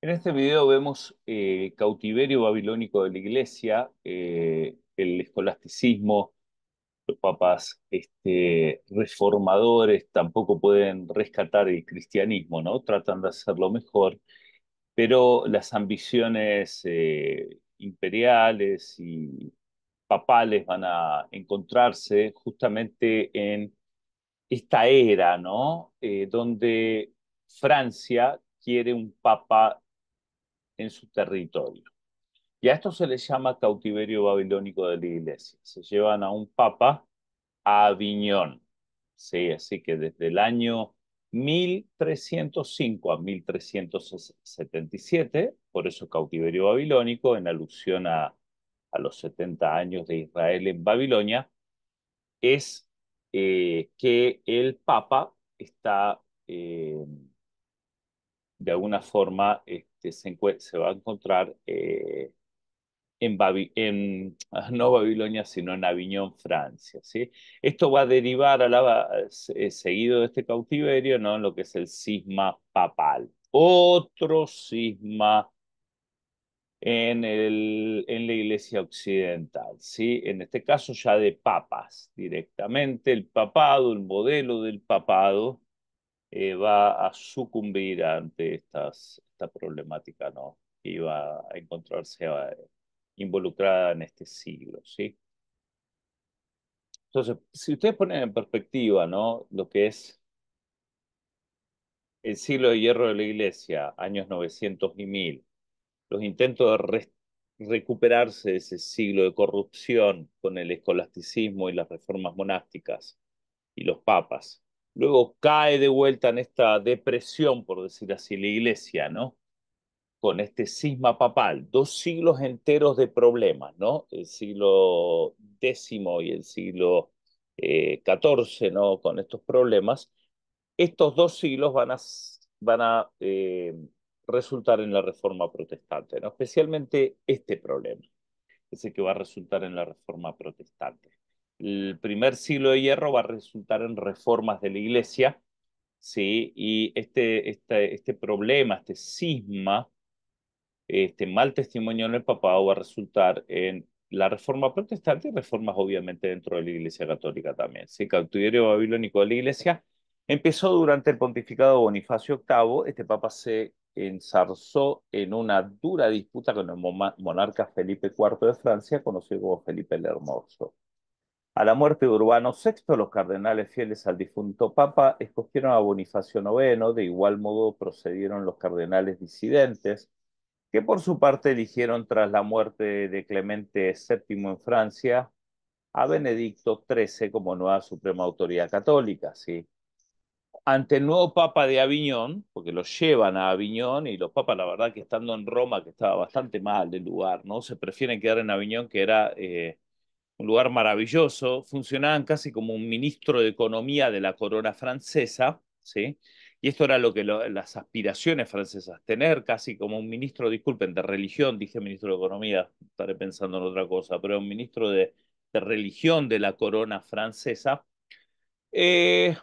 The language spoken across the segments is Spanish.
En este video vemos cautiverio babilónico de la iglesia, el escolasticismo, los papas reformadores tampoco pueden rescatar el cristianismo, ¿no? Tratan de hacerlo mejor, pero las ambiciones imperiales y papales van a encontrarse justamente en esta era, ¿no? Donde Francia quiere un papa en su territorio. Y a esto se le llama cautiverio babilónico de la iglesia. Se llevan a un papa a Aviñón. Sí, así que desde el año 1305 a 1377, por eso cautiverio babilónico, en alusión a los 70 años de Israel en Babilonia, es que el papa está de alguna forma se va a encontrar no Babilonia, sino en Aviñón, Francia, ¿sí? Esto va a derivar seguido de este cautiverio, ¿no? En lo que es el cisma papal. Otro cisma en la iglesia occidental, ¿sí? En este caso ya de papas directamente. El papado, el modelo del papado, va a sucumbir ante esta problemática, ¿no? Y va a encontrarse involucrada en este siglo, ¿sí? Entonces, si ustedes ponen en perspectiva, ¿no? Lo que es el siglo de hierro de la Iglesia, años 900 y 1000, los intentos de recuperarse de ese siglo de corrupción con el escolasticismo y las reformas monásticas y los papas. Luego cae de vuelta en esta depresión, por decir así, la Iglesia, ¿no? Con este cisma papal, 2 siglos enteros de problemas, ¿no? El siglo X y el siglo XIV, ¿no? Con estos problemas. Estos 2 siglos van a resultar en la Reforma Protestante, ¿no? Especialmente este problema, es el que va a resultar en la Reforma Protestante. El primer siglo de hierro va a resultar en reformas de la Iglesia, ¿sí? Y este problema, este cisma, este mal testimonio en el papado va a resultar en la reforma protestante y reformas obviamente dentro de la Iglesia Católica también. ¿Sí? Cautiverio babilónico de la Iglesia empezó durante el pontificado de Bonifacio VIII. Este papa se enzarzó en una dura disputa con el monarca Felipe IV de Francia, conocido como Felipe el Hermoso. A la muerte de Urbano VI, los cardenales fieles al difunto papa escogieron a Bonifacio IX. De igual modo procedieron los cardenales disidentes, que por su parte eligieron tras la muerte de Clemente VII en Francia a Benedicto XIII como nueva suprema autoridad católica, ¿sí? Ante el nuevo Papa de Aviñón, porque los llevan a Aviñón y los papas, la verdad que estando en Roma, que estaba bastante mal del lugar, ¿no? Se prefieren quedar en Aviñón, que era un lugar maravilloso, funcionaban casi como un ministro de Economía de la corona francesa, ¿sí? Y esto era lo que las aspiraciones francesas, tener casi como un ministro, disculpen, de religión, dije ministro de Economía, estaré pensando en otra cosa, pero un ministro de religión de la corona francesa. Eh,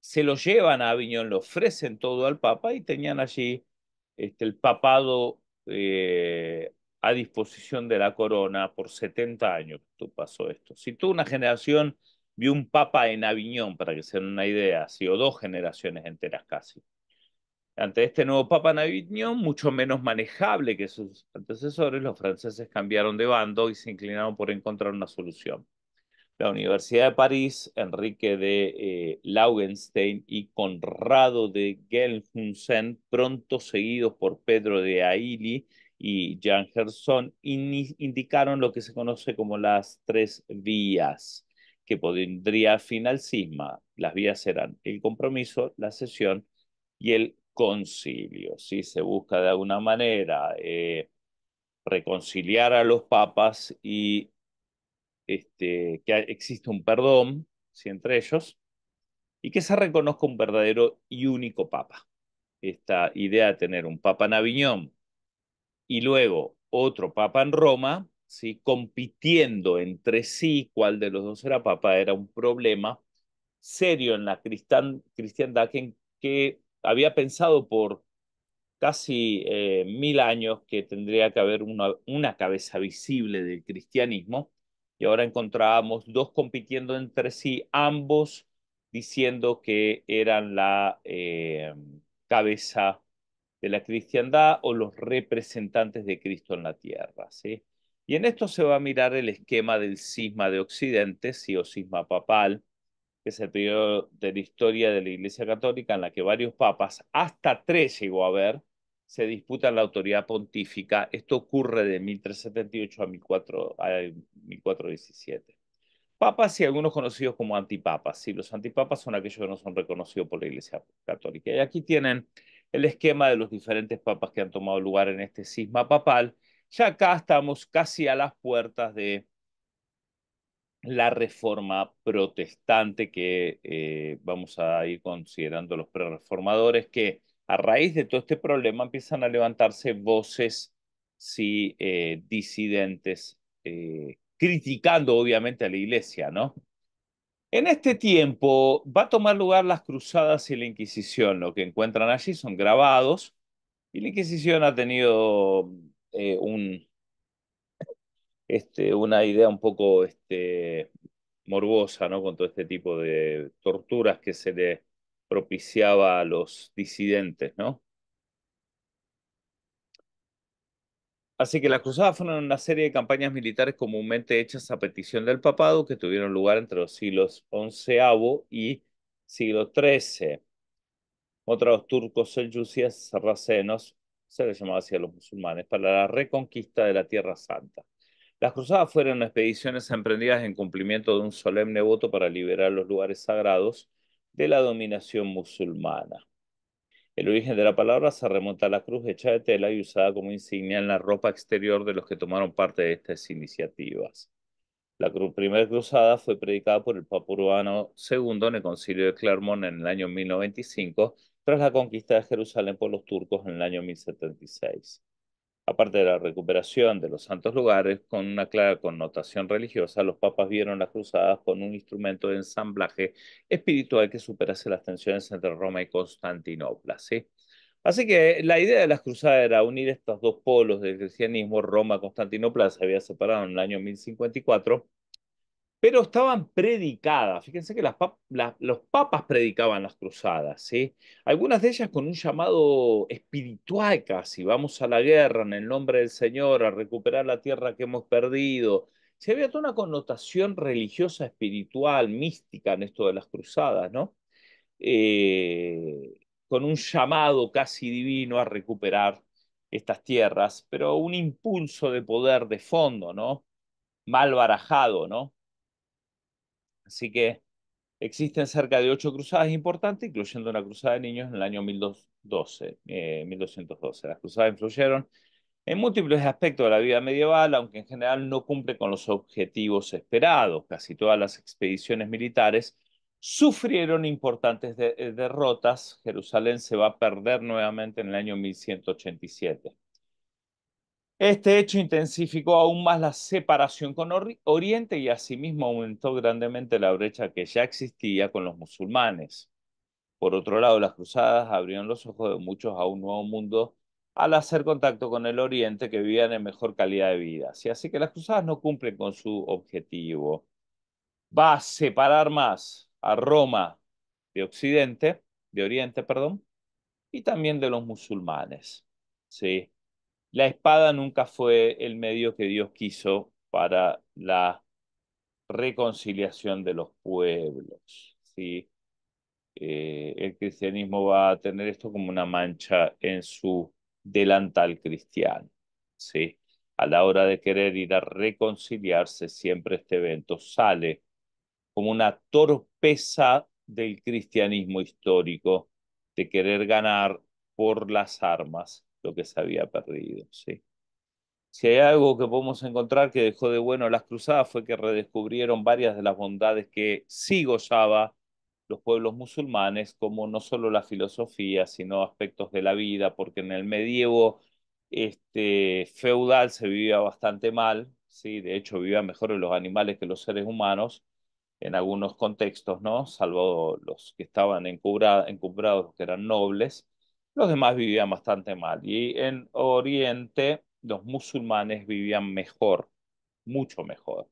Se lo llevan a Aviñón, le ofrecen todo al Papa y tenían allí el papado a disposición de la corona por 70 años. Pasó esto. Si toda una generación vio un Papa en Aviñón, para que se den una idea, sí, o 2 generaciones enteras casi. Ante este nuevo Papa en Aviñón, mucho menos manejable que sus antecesores, los franceses cambiaron de bando y se inclinaron por encontrar una solución. La Universidad de París, Enrique de Laugenstein y Conrado de Gelnhusen, pronto seguidos por Pedro de Ailly y Jan Gerson, indicaron lo que se conoce como las 3 vías, que pondría fin al cisma. Las vías eran el compromiso, la cesión y el concilio. ¿Sí? Se busca de alguna manera reconciliar a los papas y que existe un perdón, ¿sí? Entre ellos, y que se reconozca un verdadero y único papa. Esta idea de tener un papa en Aviñón y luego otro papa en Roma, ¿sí? Compitiendo entre sí cuál de los dos era papa, era un problema serio en la cristiandad que había pensado por casi 1000 años que tendría que haber una cabeza visible del cristianismo, y ahora encontrábamos dos compitiendo entre sí, ambos diciendo que eran la cabeza de la cristiandad o los representantes de Cristo en la tierra, ¿sí? Y en esto se va a mirar el esquema del cisma de Occidente, sí, o cisma papal, que es el periodo de la historia de la Iglesia Católica en la que varios papas, hasta tres llegó a haber, se disputan la autoridad pontífica. Esto ocurre de 1378 a 1417. Papas y algunos conocidos como antipapas. Sí, los antipapas son aquellos que no son reconocidos por la Iglesia Católica. Y aquí tienen el esquema de los diferentes papas que han tomado lugar en este cisma papal. Ya acá estamos casi a las puertas de la reforma protestante que vamos a ir considerando los prerreformadores, que a raíz de todo este problema empiezan a levantarse voces, sí, disidentes, criticando obviamente a la iglesia, ¿no? En este tiempo va a tomar lugar las cruzadas y la Inquisición. Lo que encuentran allí son grabados, y la Inquisición ha tenido una idea un poco morbosa, ¿no? Con todo este tipo de torturas que se le propiciaba a los disidentes, ¿no? Así que las cruzadas fueron una serie de campañas militares comúnmente hechas a petición del papado que tuvieron lugar entre los siglos XI y siglo XIII. Otros turcos selyúcidas sarracenos, se les llamaba así a los musulmanes, para la reconquista de la Tierra Santa. Las cruzadas fueron expediciones emprendidas en cumplimiento de un solemne voto para liberar los lugares sagrados de la dominación musulmana. El origen de la palabra se remonta a la cruz hecha de tela y usada como insignia en la ropa exterior de los que tomaron parte de estas iniciativas. La primera cruzada fue predicada por el Papa Urbano II en el Concilio de Clermont en el año 1095, tras la conquista de Jerusalén por los turcos en el año 1076. Aparte de la recuperación de los santos lugares con una clara connotación religiosa, los papas vieron las cruzadas con un instrumento de ensamblaje espiritual que superase las tensiones entre Roma y Constantinopla, ¿sí? Así que la idea de las cruzadas era unir estos dos polos del cristianismo. Roma, Constantinopla se había separado en el año 1054, pero estaban predicadas. Fíjense que los papas predicaban las cruzadas, ¿sí? Algunas de ellas con un llamado espiritual casi. Vamos a la guerra en el nombre del Señor, a recuperar la tierra que hemos perdido. Se había toda una connotación religiosa, espiritual, mística en esto de las cruzadas, ¿no? Con un llamado casi divino a recuperar estas tierras, pero un impulso de poder de fondo, ¿no? Mal barajado, ¿no? Así que existen cerca de 8 cruzadas importantes, incluyendo una cruzada de niños en el año 1212. Las cruzadas influyeron en múltiples aspectos de la vida medieval, aunque en general no cumple con los objetivos esperados. Casi todas las expediciones militares sufrieron importantes derrotas. Jerusalén se va a perder nuevamente en el año 1187. Este hecho intensificó aún más la separación con Oriente y asimismo aumentó grandemente la brecha que ya existía con los musulmanes. Por otro lado, las cruzadas abrieron los ojos de muchos a un nuevo mundo al hacer contacto con el Oriente, que vivían en mejor calidad de vida. Sí, así que las cruzadas no cumplen con su objetivo. Va a separar más a Roma de Occidente, de Oriente, perdón, y también de los musulmanes. Sí. La espada nunca fue el medio que Dios quiso para la reconciliación de los pueblos, ¿sí? El cristianismo va a tener esto como una mancha en su delantal cristiano, ¿sí? A la hora de querer ir a reconciliarse, siempre este evento sale como una torpeza del cristianismo histórico de querer ganar por las armas lo que se había perdido, ¿sí? Si hay algo que podemos encontrar que dejó de bueno las cruzadas fue que redescubrieron varias de las bondades que sí gozaba los pueblos musulmanes, como no solo la filosofía, sino aspectos de la vida, porque en el medievo feudal se vivía bastante mal, ¿sí? De hecho, vivían mejor los animales que los seres humanos en algunos contextos, ¿no? Salvo los que estaban encumbrados, que eran nobles. Los demás vivían bastante mal. Y en Oriente, los musulmanes vivían mejor, mucho mejor.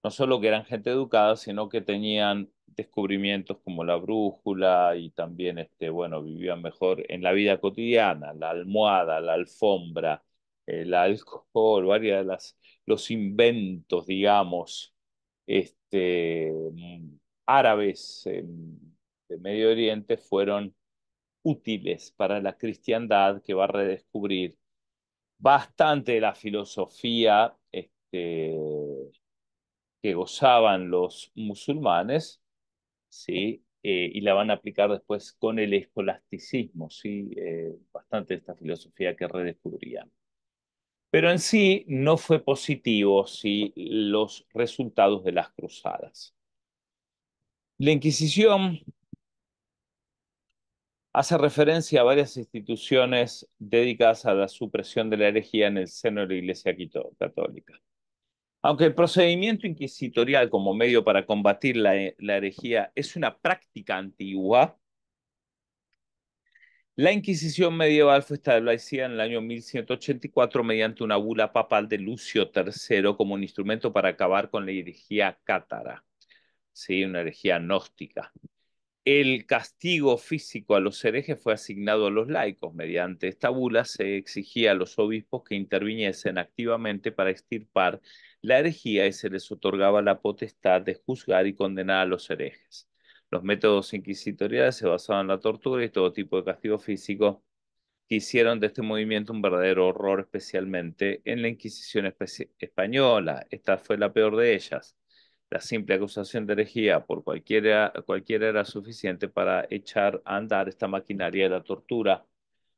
No solo que eran gente educada, sino que tenían descubrimientos como la brújula y también, bueno, vivían mejor en la vida cotidiana, la almohada, la alfombra, el alcohol, varias de los inventos, digamos, árabes de Medio Oriente fueron útiles para la cristiandad que va a redescubrir bastante de la filosofía, que gozaban los musulmanes, ¿sí? Y la van a aplicar después con el escolasticismo, ¿sí? Bastante de esta filosofía que redescubrían. Pero en sí no fue positivo, ¿sí? Los resultados de las cruzadas. La Inquisición hace referencia a varias instituciones dedicadas a la supresión de la herejía en el seno de la Iglesia Católica. Aunque el procedimiento inquisitorial como medio para combatir la herejía es una práctica antigua, la Inquisición medieval fue establecida en el año 1184 mediante una bula papal de Lucio III como un instrumento para acabar con la herejía cátara, ¿sí? Una herejía gnóstica. El castigo físico a los herejes fue asignado a los laicos. Mediante esta bula se exigía a los obispos que interviniesen activamente para extirpar la herejía y se les otorgaba la potestad de juzgar y condenar a los herejes. Los métodos inquisitoriales se basaban en la tortura y todo tipo de castigo físico que hicieron de este movimiento un verdadero horror, especialmente en la Inquisición española. Esta fue la peor de ellas. La simple acusación de herejía por cualquiera era suficiente para echar a andar esta maquinaria de la tortura,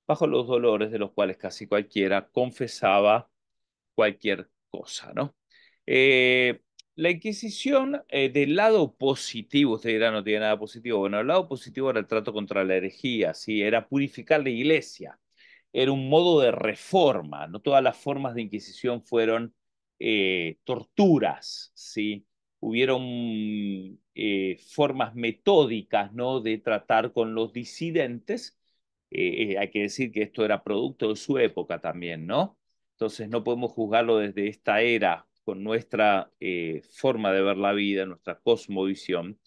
bajo los dolores de los cuales casi cualquiera confesaba cualquier cosa, ¿no? Eh, la Inquisición, del lado positivo, usted dirá, no tiene nada positivo. Bueno, el lado positivo era el trato contra la herejía, ¿sí? Era purificar la iglesia, era un modo de reforma, no todas las formas de Inquisición fueron torturas, ¿sí? Hubieron formas metódicas, ¿no? De tratar con los disidentes. Hay que decir que esto era producto de su época también, ¿no? Entonces no podemos juzgarlo desde esta era con nuestra forma de ver la vida, nuestra cosmovisión,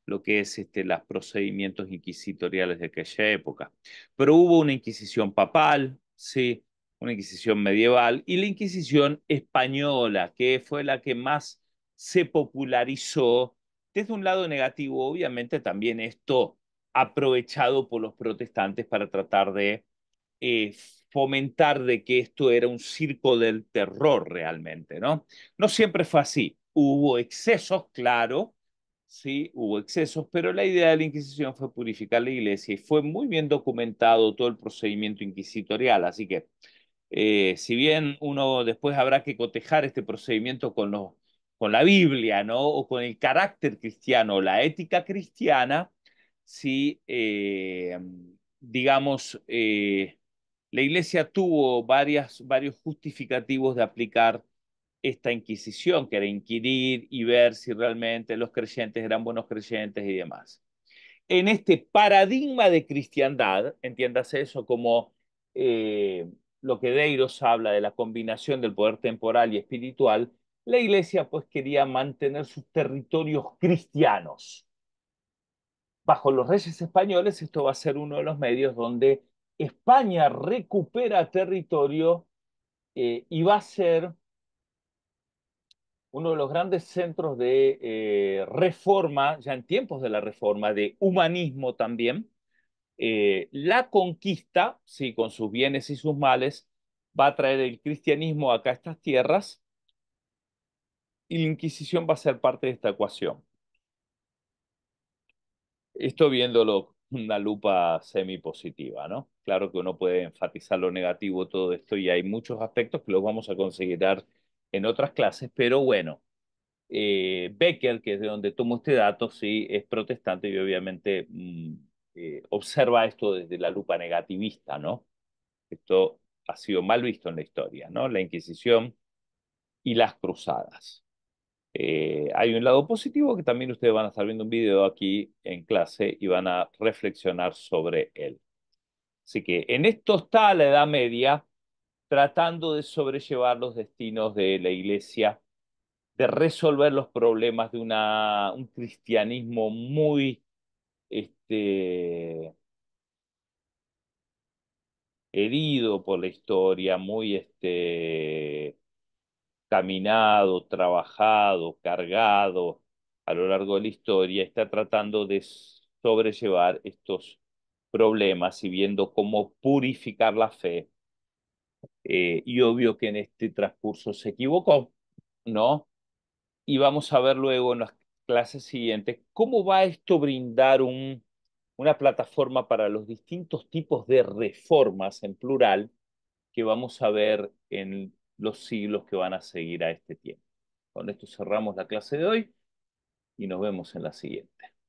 lo que es los procedimientos inquisitoriales de aquella época. Pero hubo una Inquisición papal, sí, una Inquisición medieval y la Inquisición española, que fue la que más se popularizó. Desde un lado negativo, obviamente también esto aprovechado por los protestantes para tratar de eh, fomentar de que esto era un circo del terror realmente, ¿no? No siempre fue así. Hubo excesos, claro, sí, hubo excesos, pero la idea de la Inquisición fue purificar la iglesia y fue muy bien documentado todo el procedimiento inquisitorial, así que si bien uno después habrá que cotejar este procedimiento con la Biblia, ¿no? O con el carácter cristiano, la ética cristiana, sí, digamos, la Iglesia tuvo varios justificativos de aplicar esta Inquisición, que era inquirir y ver si realmente los creyentes eran buenos creyentes y demás. En este paradigma de cristiandad, entiéndase eso como lo que Deiros habla de la combinación del poder temporal y espiritual, la iglesia pues quería mantener sus territorios cristianos. Bajo los reyes españoles, esto va a ser uno de los medios donde España recupera territorio y va a ser uno de los grandes centros de reforma, ya en tiempos de la reforma, de humanismo también. La conquista, sí, con sus bienes y sus males, va a traer el cristianismo acá a estas tierras y la Inquisición va a ser parte de esta ecuación. Esto viéndolo con una lupa semipositiva, ¿no? Claro que uno puede enfatizar lo negativo de todo esto y hay muchos aspectos que los vamos a considerar en otras clases, pero bueno, Becker, que es de donde tomo este dato, sí, es protestante y obviamente observa esto desde la lupa negativista, ¿no? Esto ha sido mal visto en la historia, ¿no? La Inquisición y las cruzadas. Hay un lado positivo que también ustedes van a estar viendo un video aquí en clase y van a reflexionar sobre él. Así que en esto está la Edad Media, tratando de sobrellevar los destinos de la Iglesia, de resolver los problemas de un cristianismo muy herido por la historia, muy caminado, trabajado, cargado a lo largo de la historia, está tratando de sobrellevar estos problemas y viendo cómo purificar la fe. Y obvio que en este transcurso se equivocó, ¿no? Y vamos a ver luego en las clases siguientes cómo va esto a brindar una plataforma para los distintos tipos de reformas en plural que vamos a ver en los siglos que van a seguir a este tiempo. Con esto cerramos la clase de hoy y nos vemos en la siguiente.